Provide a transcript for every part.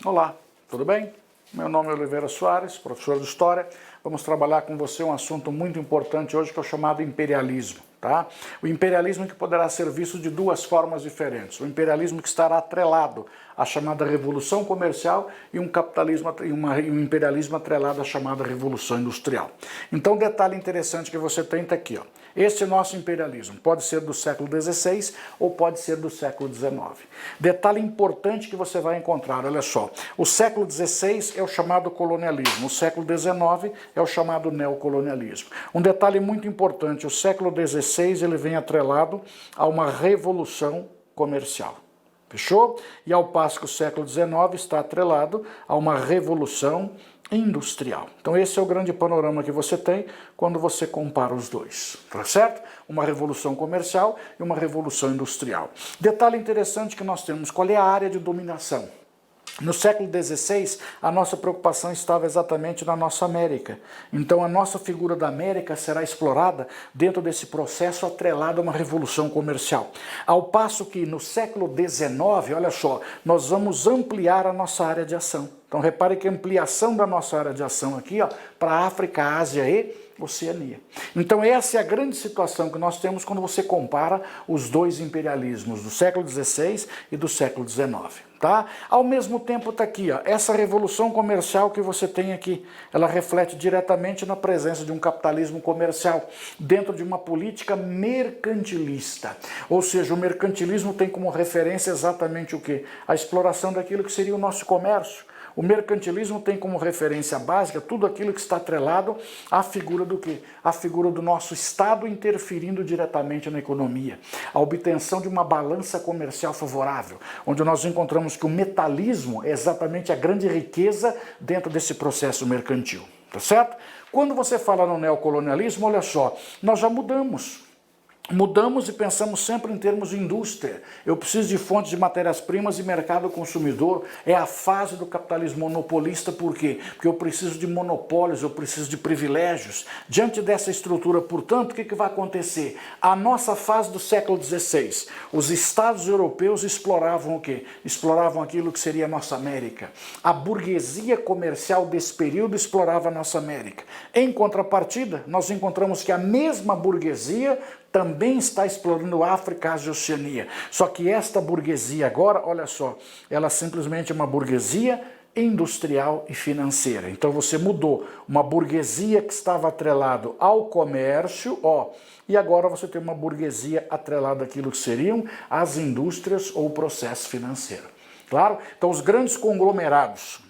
Olá, tudo bem? Meu nome é Oliveira Soares, professor de História. Vamos trabalhar com você um assunto muito importante hoje que é o chamado imperialismo. Tá? O imperialismo que poderá ser visto de duas formas diferentes. O imperialismo que estará atrelado à chamada Revolução Comercial e um capitalismo e um imperialismo atrelado à chamada Revolução Industrial. Então, um detalhe interessante que você tem está aqui. Ó. Este nosso imperialismo pode ser do século XVI ou pode ser do século XIX. Detalhe importante que você vai encontrar, olha só. O século XVI é o chamado colonialismo, o século XIX é o chamado neocolonialismo. Um detalhe muito importante, o século XVI ele vem atrelado a uma revolução comercial. Fechou? E ao passo que o século XIX está atrelado a uma revolução industrial. Então esse é o grande panorama que você tem quando você compara os dois, tá certo? Uma revolução comercial e uma revolução industrial. Detalhe interessante que nós temos, qual é a área de dominação? No século XVI, a nossa preocupação estava exatamente na nossa América. Então a nossa figura da América será explorada dentro desse processo atrelado a uma revolução comercial. Ao passo que no século XIX, olha só, nós vamos ampliar a nossa área de ação. Então repare que a ampliação da nossa área de ação aqui, para a África, Ásia e Oceania. Então essa é a grande situação que nós temos quando você compara os dois imperialismos do século XVI e do século XIX. Tá? Ao mesmo tempo está aqui, ó, essa revolução comercial que você tem aqui, ela reflete diretamente na presença de um capitalismo comercial dentro de uma política mercantilista. Ou seja, o mercantilismo tem como referência exatamente o quê? A exploração daquilo que seria o nosso comércio. O mercantilismo tem como referência básica tudo aquilo que está atrelado à figura do quê? A figura do nosso Estado interferindo diretamente na economia. A obtenção de uma balança comercial favorável, onde nós encontramos que o metalismo é exatamente a grande riqueza dentro desse processo mercantil. Tá certo? Quando você fala no neocolonialismo, olha só, nós já mudamos. Mudamos e pensamos sempre em termos de indústria. Eu preciso de fontes de matérias-primas e mercado consumidor. É a fase do capitalismo monopolista, por quê? Porque eu preciso de monopólios, eu preciso de privilégios. Diante dessa estrutura, portanto, o que vai acontecer? A nossa fase do século XVI, os estados europeus exploravam o quê? Exploravam aquilo que seria a nossa América. A burguesia comercial desse período explorava a nossa América. Em contrapartida, nós encontramos que a mesma burguesia também está explorando África, Ásia e Oceania. Só que esta burguesia agora, olha só, ela simplesmente é uma burguesia industrial e financeira. Então você mudou uma burguesia que estava atrelado ao comércio, e agora você tem uma burguesia atrelada àquilo que seriam as indústrias ou o processo financeiro. Claro? Então os grandes conglomerados,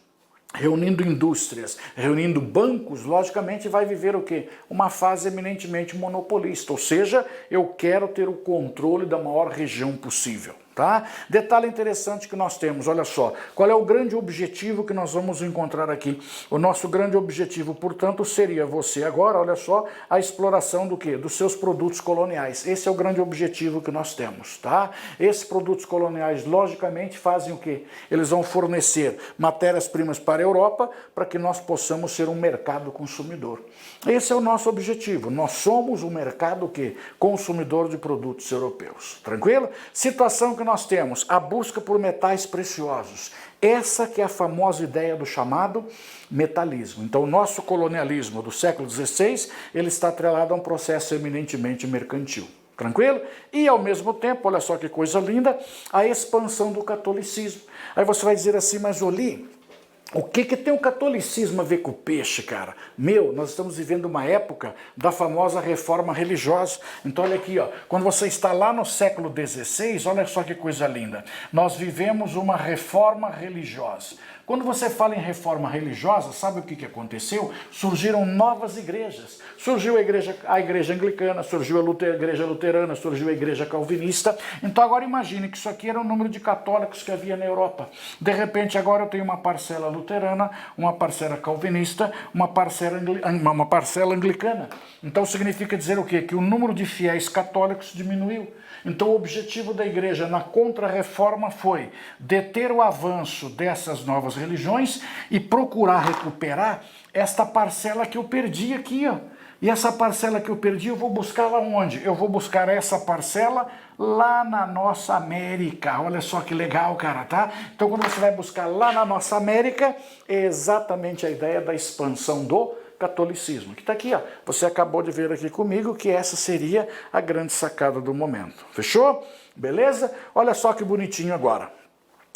reunindo indústrias, reunindo bancos, logicamente vai viver o quê? Uma fase eminentemente monopolista, ou seja, eu quero ter o controle da maior região possível. Tá? Detalhe interessante que nós temos, olha só, qual é o grande objetivo que nós vamos encontrar aqui? O nosso grande objetivo, portanto, seria você agora, olha só, a exploração do quê? Dos seus produtos coloniais. Esse é o grande objetivo que nós temos, tá? Esses produtos coloniais, logicamente, fazem o quê? Eles vão fornecer matérias-primas para a Europa para que nós possamos ser um mercado consumidor. Esse é o nosso objetivo. Nós somos um mercado que consumidor de produtos europeus. Tranquilo? Situação que nós temos a busca por metais preciosos. Essa que é a famosa ideia do chamado metalismo. Então, o nosso colonialismo do século XVI, ele está atrelado a um processo eminentemente mercantil. Tranquilo? E, ao mesmo tempo, olha só que coisa linda, a expansão do catolicismo. Aí você vai dizer assim, mas Oli, o que tem o catolicismo a ver com o peixe, cara? Nós estamos vivendo uma época da famosa reforma religiosa. Então olha aqui, quando você está lá no século XVI, olha só que coisa linda. Nós vivemos uma reforma religiosa. Quando você fala em reforma religiosa, sabe o que aconteceu? Surgiram novas igrejas. Surgiu a igreja anglicana, surgiu a igreja luterana, surgiu a igreja calvinista. Então agora imagine que isso aqui era o número de católicos que havia na Europa. De repente agora eu tenho uma parcela luterana, uma parcela calvinista, uma parcela anglicana. Então significa dizer o quê? Que o número de fiéis católicos diminuiu. Então o objetivo da igreja na contra-reforma foi deter o avanço dessas novas religiões e procurar recuperar esta parcela que eu perdi aqui, E essa parcela que eu perdi, eu vou buscar lá onde? Eu vou buscar essa parcela lá na nossa América. Olha só que legal, cara, tá? Então, quando você vai buscar lá na nossa América, é exatamente a ideia da expansão do catolicismo. Que está aqui, ó. Você acabou de ver aqui comigo que essa seria a grande sacada do momento. Fechou? Beleza? Olha só que bonitinho agora.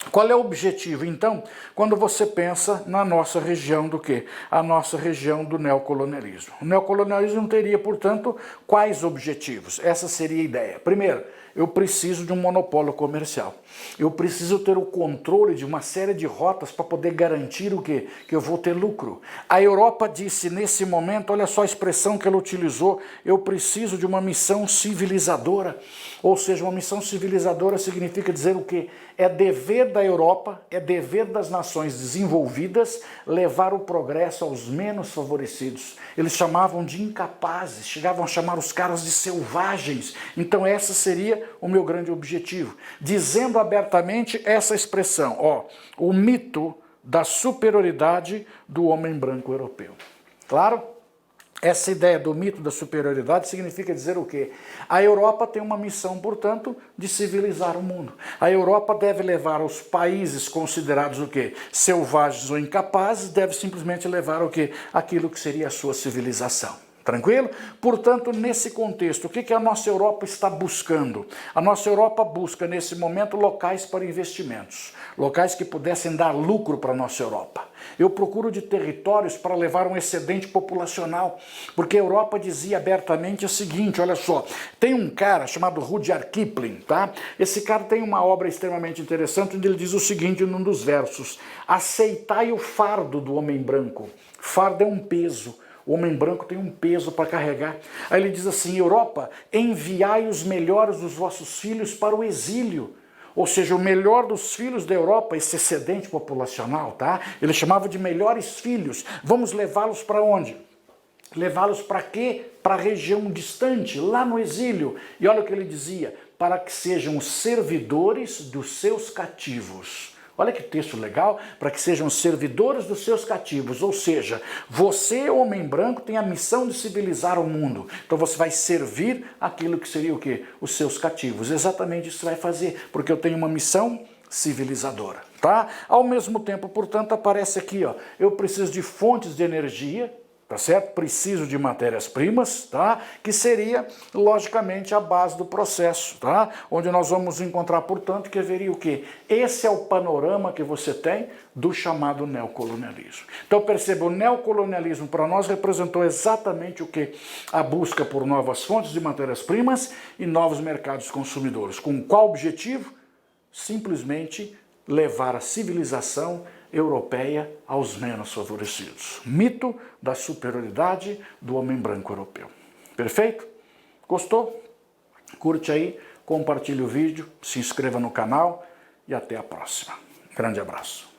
Qual é o objetivo, então, quando você pensa na nossa região do quê? A nossa região do neocolonialismo. O neocolonialismo teria, portanto, quais objetivos? Essa seria a ideia. Primeiro, eu preciso de um monopólio comercial. Eu preciso ter o controle de uma série de rotas para poder garantir o quê? Que eu vou ter lucro. A Europa disse nesse momento, olha só a expressão que ela utilizou, eu preciso de uma missão civilizadora. Ou seja, uma missão civilizadora significa dizer o quê? É dever da Europa, é dever das nações desenvolvidas levar o progresso aos menos favorecidos. Eles chamavam de incapazes, chegavam a chamar os caras de selvagens. Então essa seria o meu grande objetivo. Dizendo abertamente essa expressão, ó, o mito da superioridade do homem branco europeu. Claro? Essa ideia do mito da superioridade significa dizer o quê? A Europa tem uma missão, portanto, de civilizar o mundo. A Europa deve levar os países considerados o quê? Selvagens ou incapazes, deve simplesmente levar o quê? Aquilo que seria a sua civilização. Tranquilo? Portanto, nesse contexto, o que a nossa Europa está buscando? A nossa Europa busca, nesse momento, locais para investimentos. Locais que pudessem dar lucro para a nossa Europa. Eu procuro de territórios para levar um excedente populacional, porque a Europa dizia abertamente o seguinte, olha só, tem um cara chamado Rudyard Kipling, tá? Esse cara tem uma obra extremamente interessante, onde ele diz o seguinte num dos versos, aceitai o fardo do homem branco, fardo é um peso, o homem branco tem um peso para carregar. Aí ele diz assim, Europa, enviai os melhores dos vossos filhos para o exílio. Ou seja, o melhor dos filhos da Europa, esse excedente populacional, tá? Ele chamava de melhores filhos. Vamos levá-los para onde? Levá-los para quê? Para a região distante, lá no exílio. E olha o que ele dizia, para que sejam servidores dos seus cativos. Olha que texto legal, para que sejam servidores dos seus cativos, ou seja, você, homem branco, tem a missão de civilizar o mundo, então você vai servir aquilo que seria o quê? Os seus cativos, exatamente isso vai fazer, porque eu tenho uma missão civilizadora, tá? Ao mesmo tempo, portanto, aparece aqui, ó, eu preciso de fontes de energia, tá certo? Preciso de matérias-primas, tá? Que seria, logicamente, a base do processo, tá? Onde nós vamos encontrar, portanto, que haveria o quê? Esse é o panorama que você tem do chamado neocolonialismo. Então, perceba, o neocolonialismo para nós representou exatamente o quê? A busca por novas fontes de matérias-primas e novos mercados consumidores. Com qual objetivo? Simplesmente levar a civilização europeia aos menos favorecidos. Mito da superioridade do homem branco europeu. Perfeito? Gostou? Curte aí, compartilhe o vídeo, se inscreva no canal e até a próxima. Grande abraço.